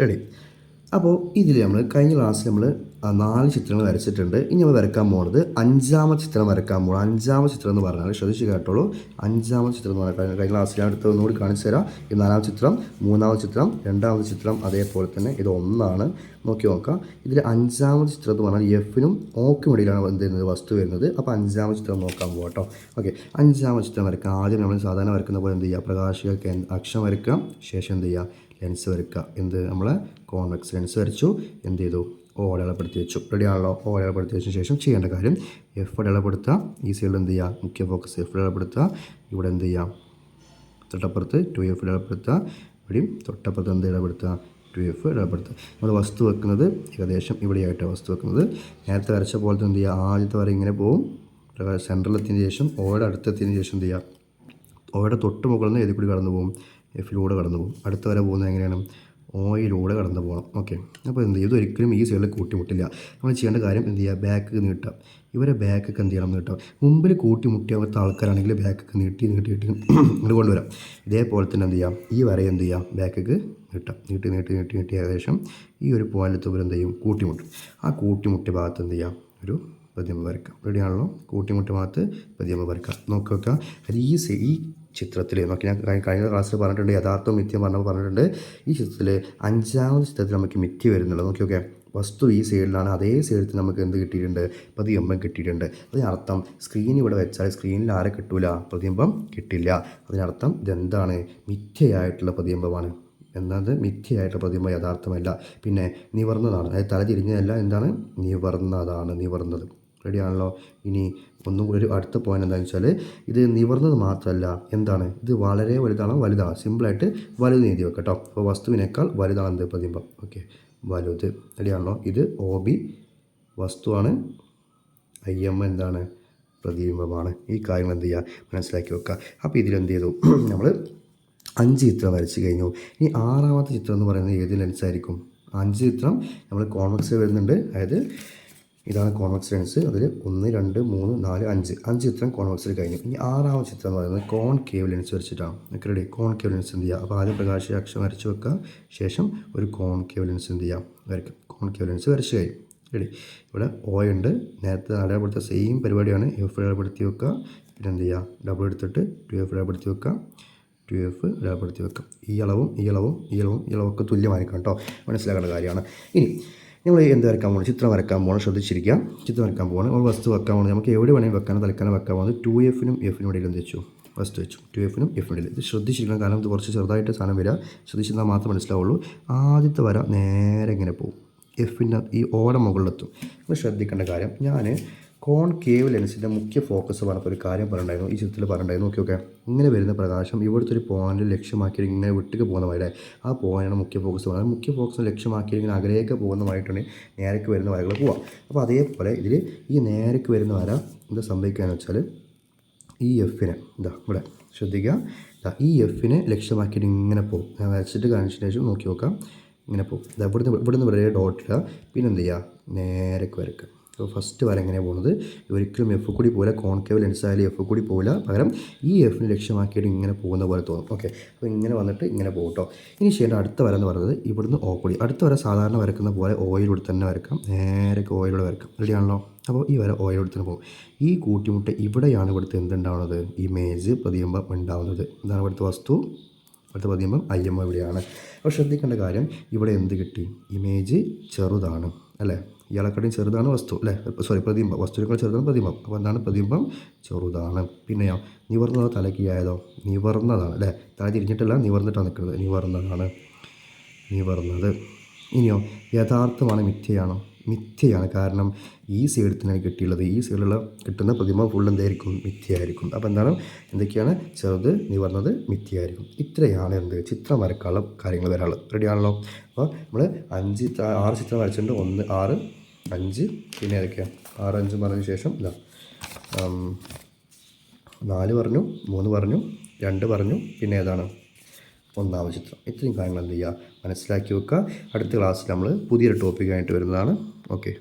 Ready. അപ്പോൾ ഇതിൽ നമ്മൾ കഴിഞ്ഞ ക്ലാസ്സിൽ നമ്മൾ 4 ചിത്രങ്ങൾ വരച്ചിട്ടുണ്ട്. ഇനി നമ്മൾ വരയ്ക്കാൻ പോകുന്നത് 5ാമത്തെ ചിത്രം വരയ്ക്കാൻ പോകണം. 5ാമത്തെ ചിത്രം എന്ന് പറഞ്ഞാൽ ശ്രദ്ധിച്ച് കേട്ടോളൂ. 5ാമത്തെ ചിത്രം എന്ന് പറഞ്ഞാൽ കഴിഞ്ഞ ക്ലാസ്സിൽ ഞാൻ അടുത്ത് ഒന്നുകൂടി കാണിച്ചു തരാം. ഈ 4ാമത്തെ ചിത്രം, 3ാമത്തെ ചിത്രം, 2ാമത്തെ ചിത്രം, അതേപോലെ തന്നെ ഇത് 1 നോക്കി നോക്കാം. ഇതിൽ 5ാമത്തെ ചിത്രം എന്ന് പറഞ്ഞാൽ എഫിനും ഓക്കും ഇടയിലാണ് എന്ത് ചെയ്യുന്നത് വസ്തു വരുന്നത്. അപ്പോൾ 5ാമത്തെ ചിത്രം നോക്കാൻ പോകാം കേട്ടോ. ഓക്കെ, 5ാമത്തെ ചിത്രം വരയ്ക്കാം. ആദ്യം നമ്മൾ സാധാരണ വരയ്ക്കുന്ന പോലെ എന്ത് ചെയ്യുക, പ്രകാശിക അക്ഷം വരയ്ക്കാം. ശേഷം എന്ത് ചെയ്യുക, ലെൻസ് വരയ്ക്കുക. എന്ത്, നമ്മൾ കോൺവെക്സ് ലെൻസ് വരച്ചു. എന്ത് ചെയ്തു, ഓ അടയാളപ്പെടുത്തി വെച്ചു. റെഡിയാണല്ലോ. ഓ അടയാളപ്പെടുത്തി വെച്ച ശേഷം ചെയ്യേണ്ട കാര്യം എഫ് അടയാളപ്പെടുത്തുക. ഈ സൈഡിൽ എന്ത് ചെയ്യുക, മുഖ്യ ഫോക്കസ് എഫ് അടയാളപ്പെടുത്തുക. ഇവിടെ എന്ത് ചെയ്യുക, തൊട്ടപ്പുറത്ത് 2F അടയാളപ്പെടുത്തുക. ഇവിടെയും തൊട്ടപ്പുറത്ത് എന്ത് അടയാളപ്പെടുത്തുക, 2F അടയാളപ്പെടുത്തുക. നമ്മൾ വസ്തു വെക്കുന്നത് ഏകദേശം ഇവിടെയായിട്ടാണ് വസ്തു വെക്കുന്നത്. നേരത്തെ വരച്ച പോലത്തെ എന്ത് ചെയ്യുക, ആദ്യത്തെ വരെ ഇങ്ങനെ പോകും. സെൻട്രലെത്തിയതിന് ശേഷം ഓയുടെ അടുത്തെത്തിയതിന് ശേഷം എന്ത് ചെയ്യുക, ഓയുടെ തൊട്ട് മുകളിൽ നിന്ന് ഏതിൽ കൂടി കടന്നു പോകും, എഫിലൂടെ കടന്നു പോകും. അടുത്ത വരെ പോകുന്നത് എങ്ങനെയാണ്, ഓയിലൂടെ കടന്നു പോകണം. ഓക്കെ, അപ്പോൾ എന്ത് ചെയ്യും, ഇതൊരിക്കലും ഈ സൈഡിൽ കൂട്ടിമുട്ടില്ല. നമ്മൾ ചെയ്യേണ്ട കാര്യം എന്ത് ചെയ്യുക, ബാക്ക് നീട്ടുക. ഇവരെ ബാക്കൊക്കെ എന്ത് ചെയ്യണം, നീട്ടുക. മുമ്പിൽ കൂട്ടിമുട്ടിയാത്ത ആൾക്കാരാണെങ്കിൽ ബാക്കൊക്കെ നീട്ടിയിട്ട് ഇങ്ങോട്ട് കൊണ്ടുവരാം. ഇതേപോലെ തന്നെ എന്ത് ചെയ്യാം, ഈ വര എന്ത് ചെയ്യാം, ബാക്കൊക്കെ നീട്ടാം. നീട്ടി ഏകദേശം ഈ ഒരു പോയിൻ്റ് തുമ്പൽ എന്ത് ചെയ്യും, കൂട്ടിമുട്ടും. ആ കൂട്ടിമുട്ടിയ ഭാഗത്ത് എന്ത് ചെയ്യാം, ഒരു പ്രതിബിംബം വരയ്ക്കാം. റെഡിയാണല്ലോ. കൂട്ടിമുട്ടിയ ഭാഗത്ത് പ്രതിബിംബം വരയ്ക്കാം. നോക്കുക, ഈ ചിത്രത്തിൽ നോക്കി, ഞാൻ കഴിഞ്ഞ ക്ലാസ്സിൽ പറഞ്ഞിട്ടുണ്ട്, യഥാർത്ഥവും മിഥ്യം പറഞ്ഞിട്ടുണ്ട്. ഈ ചിത്രത്തിൽ 5ാമത്തെ ചിത്രത്തിൽ നമുക്ക് മിഥ്യ വരുന്നുള്ളത്. നോക്കി, വസ്തു ഈ സൈഡിലാണ്, അതേ സൈഡിൽ നമുക്ക് എന്ത് കിട്ടിയിട്ടുണ്ട്, പ്രതിബിംബം കിട്ടിയിട്ടുണ്ട്. അതിനർത്ഥം സ്ക്രീൻ ഇവിടെ വെച്ചാൽ സ്ക്രീനിൽ ആരെ കിട്ടൂല, പ്രതിബിംബം കിട്ടില്ല. അതിനർത്ഥം ഇതെന്താണ്, മിഥ്യയായിട്ടുള്ള പ്രതിബിംബമാണ്. എന്നത് മിഥ്യയായിട്ടുള്ള പ്രതിബിംബം യഥാർത്ഥമല്ല. പിന്നെ നിവർന്നതാണ്, അതായത് തല തിരിഞ്ഞതല്ല, എന്താണ്, നിവർന്നത്. റെഡിയാണല്ലോ. ഇനി ഒന്നും കൂടി ഒരു അടുത്ത പോയിന്റ് എന്താണെന്ന് വെച്ചാൽ, ഇത് നിവർന്നത് മാത്രമല്ല, എന്താണ്, ഇത് വളരെ വലുതാണ്. സിമ്പിളായിട്ട് വലുത് നീതി വെക്കാം കേട്ടോ. അപ്പോൾ വസ്തുവിനേക്കാൾ വലുതാണ് എന്ത്, പ്രതിബിംബം. ഓക്കെ, വലുത്. റെഡിയാണല്ലോ. ഇത് OB വസ്തുവാണ്, IM എന്താണ്, പ്രതിബിംബമാണ്. ഈ കാര്യങ്ങൾ എന്ത് ചെയ്യുക, മനസ്സിലാക്കി വെക്കുക. അപ്പോൾ ഇതിലെന്ത് ചെയ്തു, നമ്മൾ 5 ചിത്രം വരച്ച് കഴിഞ്ഞു. ഇനി 6ാമത്തെ ചിത്രം എന്ന് പറയുന്നത് ഏത് ലെൻസായിരിക്കും. 5 ചിത്രം നമ്മൾ കോൺവെക്സ് വരുന്നുണ്ട്. അതായത് ഇതാണ് കോൺവെക്സ് ലെൻസ്. അതിൽ 1 2 3 4 5 ചിത്രം കോൺവെക്സിൽ കഴിഞ്ഞു. ഇനി 6ാമത്തെ ചിത്രം എന്ന് പറയുന്നത് കോൺകേവ് ലെൻസ് വരച്ചിട്ടാണ്. Okay, ready. കോൺകേവ് ലെൻസ് എന്ത് ചെയ്യുക, അപ്പോൾ ആദ്യം പ്രകാശിക അക്ഷം വരച്ച് വെക്കുക. ശേഷം ഒരു കോൺകേവ് ലെൻസ് എന്ത് ചെയ്യുക, വരയ്ക്കും. കോൺകേവ് ലെൻസ് വരച്ച് കഴിയും. റെഡി. ഇവിടെ O ഉണ്ട്. നേരത്തെ അടയാളപ്പെടുത്ത സെയിം പരിപാടിയാണ്. F അടയാളപ്പെടുത്തി വെക്കുക. പിന്നെ എന്ത് ചെയ്യുക, ഡബിൾ എടുത്തിട്ട് 2F അടയാളപ്പെടുത്തി വെക്കുക. 2F അടയാളപ്പെടുത്തി വെക്കാം. ഈ അളവൊക്കെ തുല്യമായിരിക്കണം കേട്ടോ. മനസ്സിലാക്കേണ്ട കാര്യമാണ്. ഇനി നമ്മൾ എന്ത് വരയ്ക്കാൻ പോകണം, ചിത്രം വരയ്ക്കാൻ പോകണം. ശ്രദ്ധിച്ചിരിക്കുക. ചിത്രം വരയ്ക്കാൻ പോകണം. നമ്മൾ വസ്തു വെക്കാൻ പോകണം. നമുക്ക് എവിടെ വേണമെങ്കിൽ വെക്കാനോ തൽക്കാലം വെക്കാൻ പോകുന്നത് 2Fനും Fനും ഇടയിൽ എന്ത് വെച്ചു, വസ്തു വെച്ചു. 2Fനും Fനും ഇടയിൽ. ഇത് ശ്രദ്ധിച്ചിരിക്കണം, കാരണം ഇത് കുറച്ച് ചെറുതായിട്ട് സാധനം വരിക. ശ്രദ്ധിച്ചാൽ മാത്രം മനസ്സിലാവുള്ളൂ. ആദ്യത്തെ വര നേരെ ഇങ്ങനെ പോകും, എഫിൻ്റെ ഈ ഓടെ മുകളിലെത്തും. നമ്മൾ ശ്രദ്ധിക്കേണ്ട കാര്യം, ഞാൻ കോൺകേവ് ലെൻസിൻ്റെ മുഖ്യ ഫോക്കസ് പറഞ്ഞപ്പോൾ ഒരു കാര്യം പറഞ്ഞിട്ടുണ്ടായിരുന്നു. ഈ ചിത്രത്തിൽ പറഞ്ഞിട്ടുണ്ടായിരുന്നു. നോക്കിയൊക്കെ, ഇങ്ങനെ വരുന്ന പ്രകാശം ഇവിടുത്തെ ഒരു പോയിന്റ് ലക്ഷ്യമാക്കി ഇങ്ങനെ വിട്ടിക്ക് പോകുന്നതായിട്ട്, ആ പോയിന്റാണ് മുഖ്യ ഫോക്കസ് പറയുന്നത്. മുഖ്യ ഫോക്കസ് ലക്ഷ്യമാക്കി ഇങ്ങനെ അകലേക്ക് പോകുന്നതായിട്ടാണ് നേരേക്ക് വരുന്ന വരകൾ പോവാം. അപ്പോൾ അതേപോലെ ഇതിൽ ഈ നേരേക്ക് വരുന്ന വര എന്താ സംഭവിക്കുകയെന്ന് വെച്ചാൽ, ഈ എഫിനെ ഇവിടെ ശ്രദ്ധിക്കുക, ഈ എഫിനെ ലക്ഷ്യമാക്കിയിട്ട് ഇങ്ങനെ പോകും. ഞാൻ വരച്ചിട്ട് കാണിച്ചതിന് ശേഷം നോക്കി നോക്കാം. ഇങ്ങനെ പോകും. ഇവിടുന്ന് വരെ ഡോട്ടില്ല. പിന്നെ എന്ത് ചെയ്യുക, നേരേക്ക് വരയ്ക്കുക. അപ്പോൾ ഫസ്റ്റ് വര എങ്ങനെയാണ് പോകുന്നത്, ഒരിക്കലും F കൂടി പോകില്ല. കോൺകേവ് ലെൻസ് ആയാലും F കൂടി പോകില്ല. പകരം ഈ എഫിനെ ലക്ഷ്യമാക്കിയിട്ട് ഇങ്ങനെ പോകുന്ന പോലെ തോന്നും. ഓക്കെ, അപ്പോൾ ഇങ്ങനെ വന്നിട്ട് ഇങ്ങനെ പോകും കേട്ടോ. ഇനി ചെയ്യേണ്ട അടുത്ത വര എന്ന് പറയുന്നത് ഇവിടുന്ന് O കൂടി. അടുത്ത വര സാധാരണ വരക്കുന്ന പോലെ ഓയിലൂടെ തന്നെ വരക്കാം. നേരേക്ക് ഓയിലൂടെ വരക്കാം. റെഡിയാണല്ലോ. അപ്പോൾ ഈ വര ഓയിലൂടെ തന്നെ പോകും. ഈ കൂട്ടിമുട്ട ഇവിടെയാണ് ഇവിടുത്തെ എന്തുണ്ടാവുന്നത്, ഇമേജ് പ്രതിബിംബം ഉണ്ടാവുന്നത്. എന്താണ് ഇവിടുത്തെ വസ്തു, ഇവിടുത്തെ പ്രതിബിംബം IM ഇവിടെയാണ്. അപ്പോൾ ശ്രദ്ധിക്കേണ്ട കാര്യം, ഇവിടെ എന്ത് കിട്ടി, ഇമേജ് ചെറുതാണ് അല്ലേ, ഇയാളെക്കാട്ടും ചെറുതാണ് വസ്തു അല്ലേ, പ്രതിബിംബം. വസ്തുവിനേക്കാൾ ചെറുതാണ് പ്രതിബിംബം. അപ്പോൾ എന്താണ്, പ്രതിബിംബം ചെറുതാണ്. പിന്നെയോ, നിവർന്നതോ തലക്കിയായതോ, നിവർന്നതാണ് അല്ലേ, തല തിരിഞ്ഞിട്ടല്ല, നിവർന്നിട്ടാണ് നിൽക്കുന്നത്. നിവർന്നത്. ഇനിയോ, യഥാർത്ഥമാണ് മിഥ്യയാണോ, മിഥ്യയാണ്. കാരണം ഈ സൈഡിൽ തന്നെ കിട്ടിയുള്ളത്, ഈ സൈഡിലുള്ള കിട്ടുന്ന പ്രതിബിംബം ഫുൾ എന്തായിരിക്കും, മിഥ്യയായിരിക്കും. അപ്പോൾ എന്തൊക്കെയാണ്, ചെറുത്, നിവർന്നത്, മിഥ്യയായിരിക്കും. ഇത്രയാണ് എന്ത്, ചിത്രം വരക്കാനുള്ള കാര്യങ്ങൾ വരാനുള്ളത്. റെഡിയാണല്ലോ. അപ്പോൾ നമ്മൾ 6 ചിത്രം വരച്ചിട്ടുണ്ട്. 1 6 5, പിന്നെ ഏതൊക്കെയാണ്, 6 5 പറഞ്ഞതിന് ശേഷം 4 പറഞ്ഞു, 3 പറഞ്ഞു, 2 പറഞ്ഞു, പിന്നെ ഏതാണ്, 1ാമത്തെ ചിത്രം. ഇത്രയും കാര്യങ്ങൾ എന്ത് ചെയ്യുക, മനസ്സിലാക്കി വെക്കുക. അടുത്ത ക്ലാസ്സിൽ നമ്മൾ പുതിയൊരു ടോപ്പിക്കായിട്ട് വരുന്നതാണ്. ഓക്കെ.